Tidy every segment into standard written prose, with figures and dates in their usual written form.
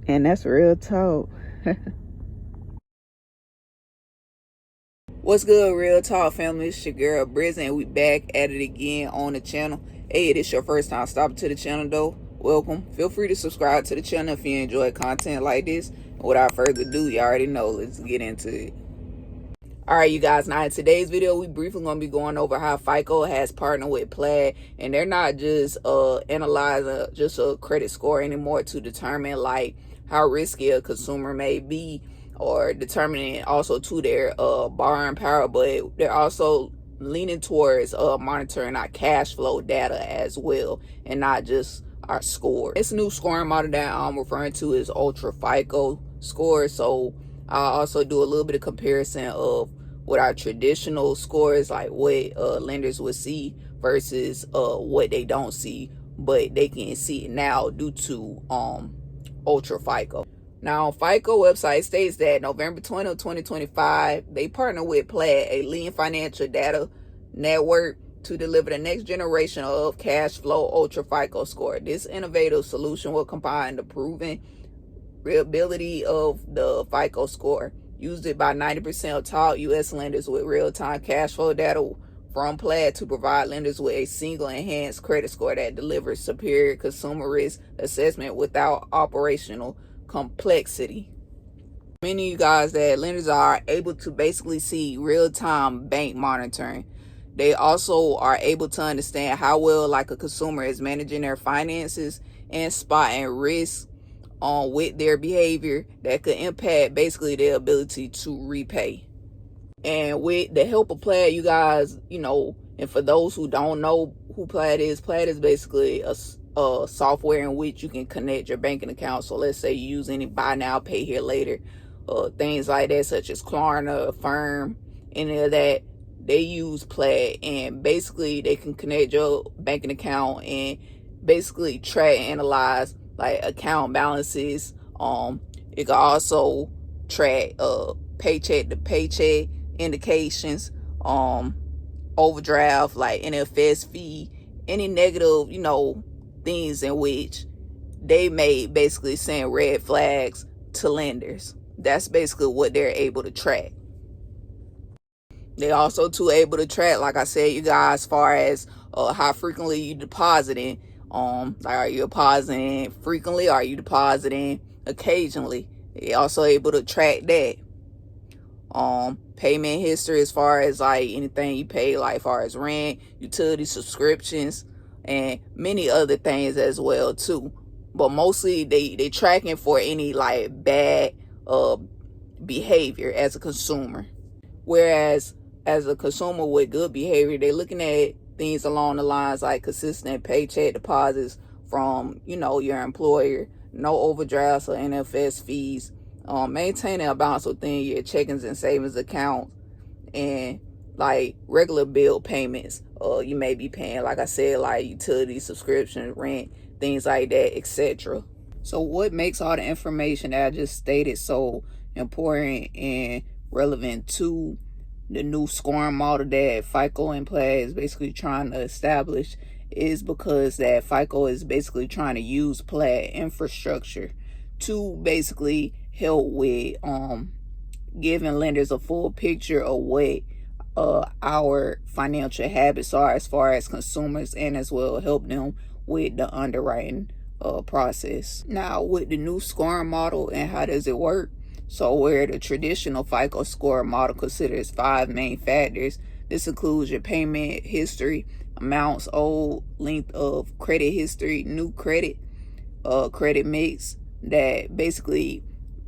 And that's real talk. What's good, Real Talk family? It's your girl Brizzy, and we back at it again on the channel. Hey, if it's your first time stopping to the channel though, welcome. Feel free to subscribe to the channel if you enjoy content like this. And without further ado, you already know, let's get into it. Alright, you guys, now in today's video, we briefly going to be going over how Fico has partnered with Plaid, and they're not just analyzing just a credit score anymore to determine like how risky a consumer may be, or determining also to their borrowing power, but they're also leaning towards monitoring our cash flow data as well, and not just our score. This new scoring model that I'm referring to is Ultra Fico score. So I'll also do a little bit of comparison of what our traditional scores, like what lenders would see versus what they don't see, but they can see it now due to Ultra Fico. Now, FICO website states that November 20th, 2025, they partner with Plaid, a leading financial data network, to deliver the next generation of cash flow Ultra Fico score. This innovative solution will combine the proven reliability of the FICO score, used it by 90% of top U.S. lenders with real-time cash flow data from Plaid, to provide lenders with a single enhanced credit score that delivers superior consumer risk assessment without operational complexity. Many of you guys that lenders are able to basically see real-time bank monitoring. They also are able to understand how well like a consumer is managing their finances and spotting risks with their behavior that could impact basically their ability to repay. And with the help of Plaid, you guys, and for those who don't know who Plaid is basically a software in which you can connect your banking account. So let's say you use any buy now, pay here later, things like that, such as Klarna, Affirm, any of that. They use Plaid, and basically they can connect your banking account and basically track and analyze like account balances. It can also track paycheck to paycheck indications, overdraft, like NFS fee, any negative, things in which they may basically send red flags to lenders. That's basically what they're able to track. They also too able to track, like I said, you guys, as far as how frequently you depositing. Like, are you depositing frequently? Are you depositing occasionally? They also able to track that. Payment history, as far as like anything you pay, like as far as rent, utility subscriptions, and many other things as well too. But mostly they tracking for any like bad behavior as a consumer. Whereas as a consumer with good behavior, they're looking at things along the lines like consistent paycheck deposits from, your employer, no overdrafts or NFS fees, maintaining a balance within your checkings and savings accounts, and like regular bill payments. You may be paying, like I said, like utility subscription, rent, things like that, etc. So what makes all the information that I just stated so important and relevant to the new scoring model that Fico and Plaid is basically trying to establish is because that Fico is basically trying to use Plaid infrastructure to basically help with giving lenders a full picture of what our financial habits are as far as consumers, and as well help them with the underwriting process. Now, with the new scoring model, and how does it work? So where the traditional FICO score model considers 5 main factors, this includes your payment history, amounts owed, length of credit history, new credit, credit mix, that basically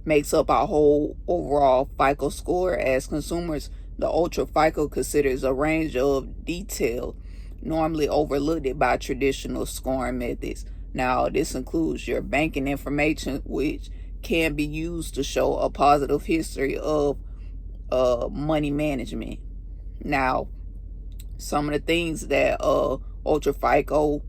makes up our whole overall FICO score. As consumers, the Ultra Fico considers a range of detail normally overlooked by traditional scoring methods. Now, this includes your banking information, which can be used to show a positive history of money management. Now, some of the things that Ultra Fico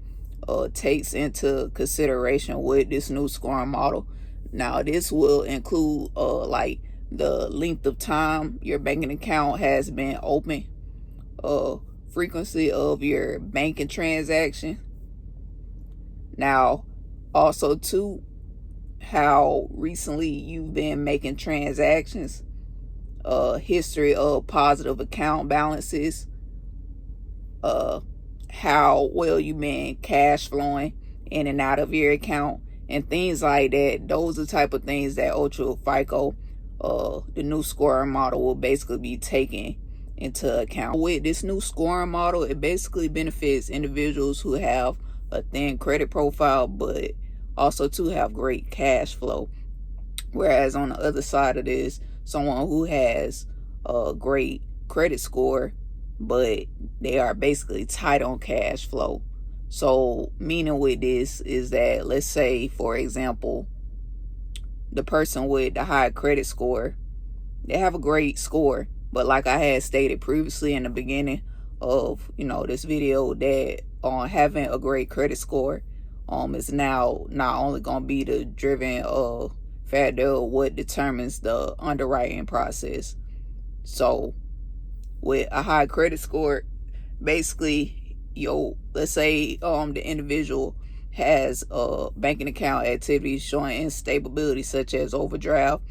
takes into consideration with this new scoring model. Now, this will include like the length of time your banking account has been open, frequency of your banking transaction. Now, also too, how recently you've been making transactions, history of positive account balances, how well you've been cash flowing in and out of your account, and things like that. Those are the type of things that Ultra Fico, the new scoring model, will basically be taking into account. With this new scoring model, it basically benefits individuals who have a thin credit profile, but also to have great cash flow. Whereas on the other side of this, someone who has a great credit score, but they are basically tight on cash flow. So meaning with this is that, let's say, for example, the person with the high credit score, they have a great score, but like I had stated previously in the beginning of this video, that having a great credit score is now not only going to be the driven factor of what determines the underwriting process. So with a high credit score, basically, let's say the individual has banking account activities showing instability, such as overdraft,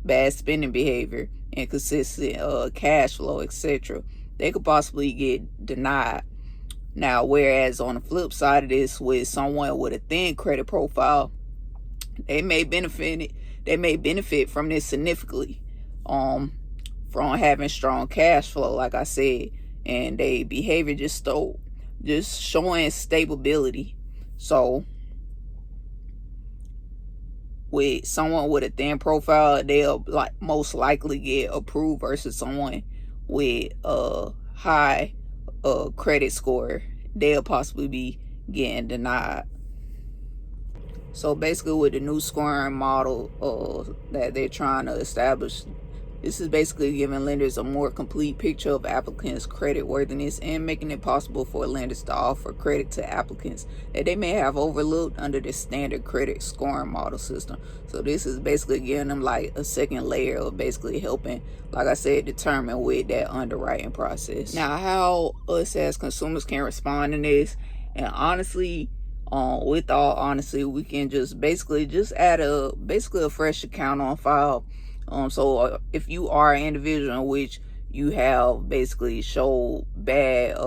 bad spending behavior, inconsistent cash flow, etc. They could possibly get denied. Now, whereas on the flip side of this, with someone with a thin credit profile, they may benefit from this significantly, from having strong cash flow, like I said, and they behavior just showing stability. So with someone with a thin profile, they'll most likely get approved versus someone with a high credit score. They'll possibly be getting denied. So basically, with the new scoring model that they're trying to establish, this is basically giving lenders a more complete picture of applicants' credit worthiness and making it possible for lenders to offer credit to applicants that they may have overlooked under the standard credit scoring model system. So this is basically giving them like a second layer of basically helping, like I said, determine with that underwriting process. Now, how us as consumers can respond to this, and honestly, with all honesty, we can just add a fresh account on file. So if you are an individual in which you have basically showed bad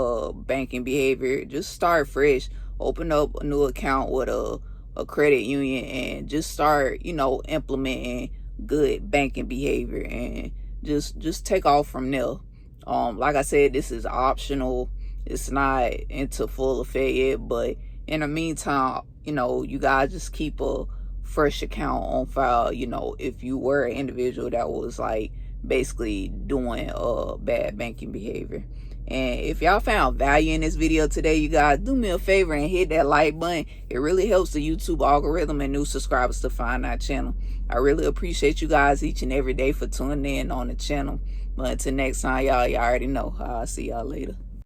banking behavior, just start fresh. Open up a new account with a credit union and just start, implementing good banking behavior, and just take off from there. Like I said, this is optional. It's not into full effect yet, but in the meantime, you guys just keep a fresh account on file, if you were an individual that was like basically doing bad banking behavior. And if y'all found value in this video today, you guys, do me a favor and hit that like button. It really helps the YouTube algorithm and new subscribers to find our channel. I really appreciate you guys each and every day for tuning in on the channel. But until next time, y'all already know. I'll see y'all later.